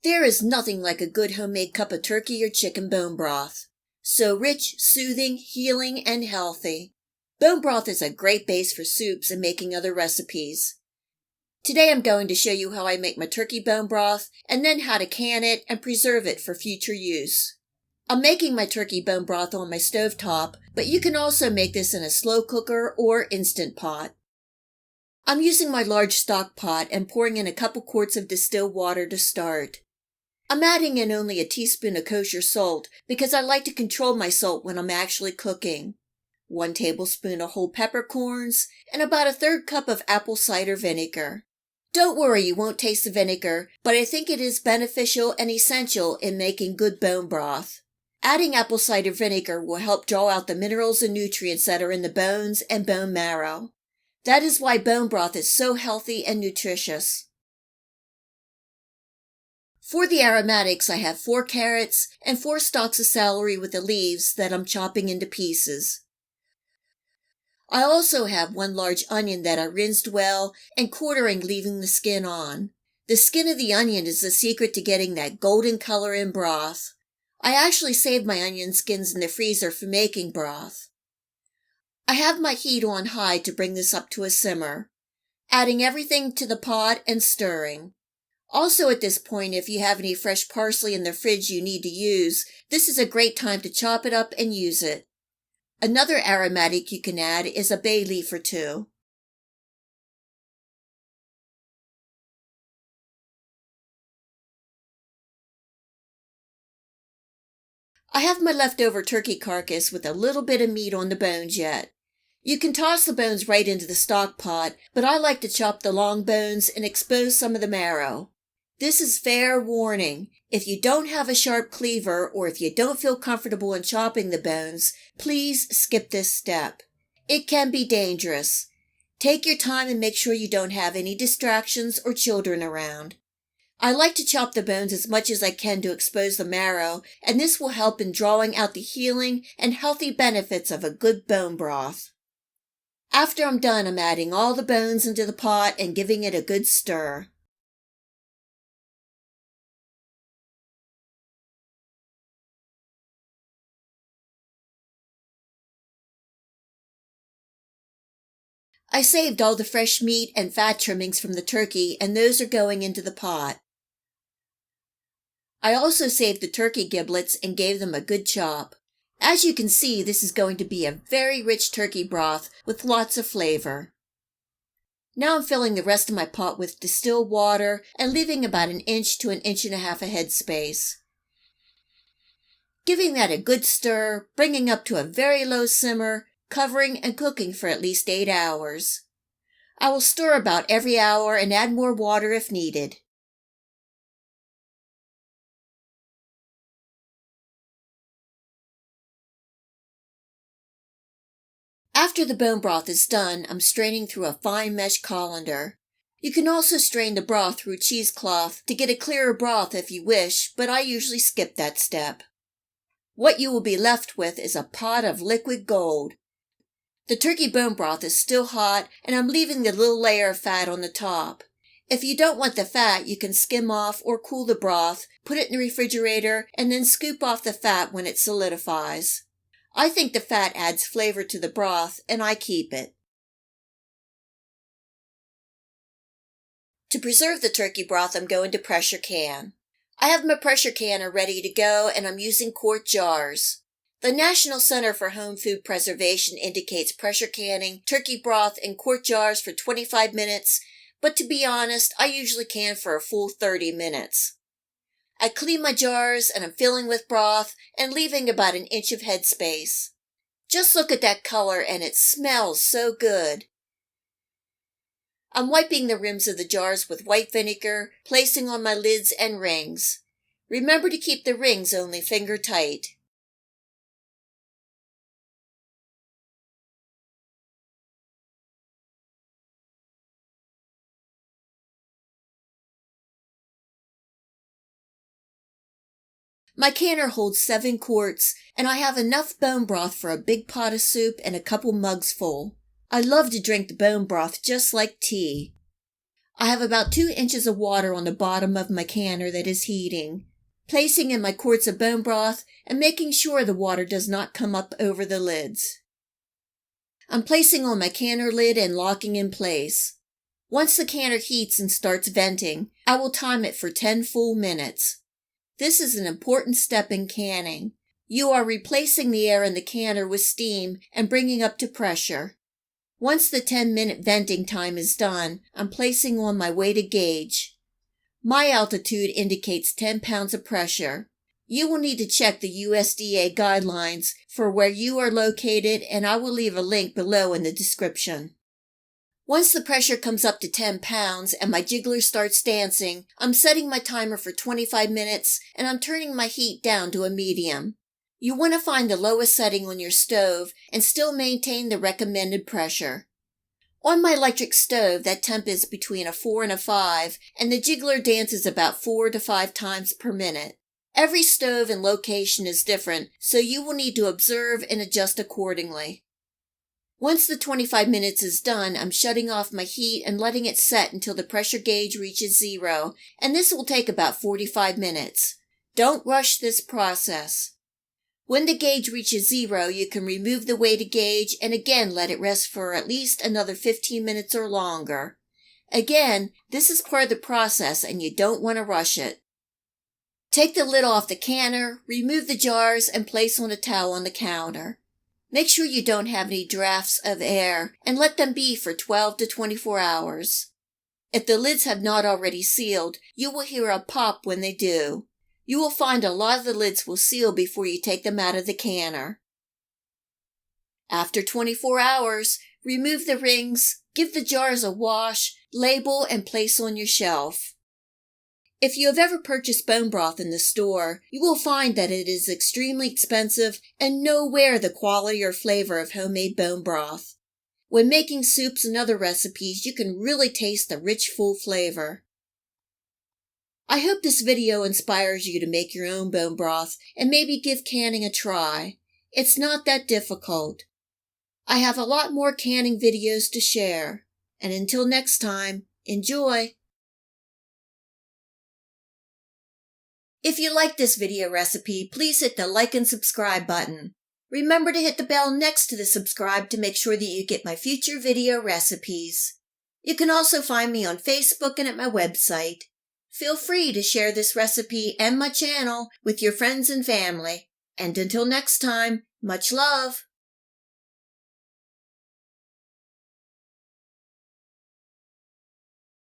There is nothing like a good homemade cup of turkey or chicken bone broth. So rich, soothing, healing, and healthy. Bone broth is a great base for soups and making other recipes. Today I'm going to show you how I make my turkey bone broth and then how to can it and preserve it for future use. I'm making my turkey bone broth on my stovetop, but you can also make this in a slow cooker or instant pot. I'm using my large stock pot and pouring in a couple quarts of distilled water to start. I'm adding in only a teaspoon of kosher salt because I like to control my salt when I'm actually cooking. 1 tablespoon of whole peppercorns and about a 1/3 cup of apple cider vinegar. Don't worry, you won't taste the vinegar, but I think it is beneficial and essential in making good bone broth. Adding apple cider vinegar will help draw out the minerals and nutrients that are in the bones and bone marrow. That is why bone broth is so healthy and nutritious. For the aromatics, I have 4 carrots and 4 stalks of celery with the leaves that I'm chopping into pieces. I also have 1 large onion that I rinsed well and quartering, leaving the skin on. The skin of the onion is the secret to getting that golden color in broth. I actually saved my onion skins in the freezer for making broth. I have my heat on high to bring this up to a simmer, adding everything to the pot and stirring. Also at this point, if you have any fresh parsley in the fridge you need to use, this is a great time to chop it up and use it. Another aromatic you can add is a bay leaf or 2. I have my leftover turkey carcass with a little bit of meat on the bones yet. You can toss the bones right into the stock pot, but I like to chop the long bones and expose some of the marrow. This is fair warning. If you don't have a sharp cleaver or if you don't feel comfortable in chopping the bones, please skip this step. It can be dangerous. Take your time and make sure you don't have any distractions or children around. I like to chop the bones as much as I can to expose the marrow, and this will help in drawing out the healing and healthy benefits of a good bone broth. After I'm done, I'm adding all the bones into the pot and giving it a good stir. I saved all the fresh meat and fat trimmings from the turkey, and those are going into the pot. I also saved the turkey giblets and gave them a good chop. As you can see, this is going to be a very rich turkey broth with lots of flavor. Now I'm filling the rest of my pot with distilled water and leaving about 1 inch to 1.5 inches of head space. Giving that a good stir, bringing up to a very low simmer, covering and cooking for at least 8 hours. I will stir about every hour and add more water if needed. After the bone broth is done, I'm straining through a fine mesh colander. You can also strain the broth through cheesecloth to get a clearer broth if you wish, but I usually skip that step. What you will be left with is a pot of liquid gold. The turkey bone broth is still hot, and I'm leaving the little layer of fat on the top. If you don't want the fat, you can skim off or cool the broth, put it in the refrigerator, and then scoop off the fat when it solidifies. I think the fat adds flavor to the broth, and I keep it. To preserve the turkey broth, I'm going to pressure can. I have my pressure canner ready to go, and I'm using quart jars. The National Center for Home Food Preservation indicates pressure canning turkey broth in quart jars for 25 minutes, but to be honest, I usually can for a full 30 minutes. I clean my jars and I'm filling with broth and leaving about 1 inch of head space. Just look at that color and it smells so good. I'm wiping the rims of the jars with white vinegar, placing on my lids and rings. Remember to keep the rings only finger tight. My canner holds 7 quarts, and I have enough bone broth for a big pot of soup and a couple mugs full. I love to drink the bone broth just like tea. I have about 2 inches of water on the bottom of my canner that is heating. Placing in my quarts of bone broth and making sure the water does not come up over the lids. I'm placing on my canner lid and locking in place. Once the canner heats and starts venting, I will time it for 10 full minutes. This is an important step in canning. You are replacing the air in the canner with steam and bringing up to pressure. Once the 10-minute venting time is done, I'm placing on my weighted gauge. My altitude indicates 10 pounds of pressure. You will need to check the USDA guidelines for where you are located, and I will leave a link below in the description. Once the pressure comes up to 10 pounds and my jiggler starts dancing, I'm setting my timer for 25 minutes and I'm turning my heat down to a medium. You want to find the lowest setting on your stove and still maintain the recommended pressure. On my electric stove, that temp is between a 4 and a 5, and the jiggler dances about 4 to 5 times per minute. Every stove and location is different, so you will need to observe and adjust accordingly. Once the 25 minutes is done, I'm shutting off my heat and letting it set until the pressure gauge reaches 0, and this will take about 45 minutes. Don't rush this process. When the gauge reaches 0, you can remove the weighted gauge and again let it rest for at least another 15 minutes or longer. Again, this is part of the process and you don't want to rush it. Take the lid off the canner, remove the jars, and place on a towel on the counter. Make sure you don't have any drafts of air and let them be for 12 to 24 hours. If the lids have not already sealed, you will hear a pop when they do. You will find a lot of the lids will seal before you take them out of the canner. After 24 hours, remove the rings, give the jars a wash, label, and place on your shelf. If you have ever purchased bone broth in the store, you will find that it is extremely expensive and nowhere the quality or flavor of homemade bone broth. When making soups and other recipes, you can really taste the rich, full flavor. I hope this video inspires you to make your own bone broth and maybe give canning a try. It's not that difficult. I have a lot more canning videos to share. And until next time, enjoy! If you like this video recipe, please hit the like and subscribe button. Remember to hit the bell next to the subscribe to make sure that you get my future video recipes. You can also find me on Facebook and at my website. Feel free to share this recipe and my channel with your friends and family. And until next time, much love!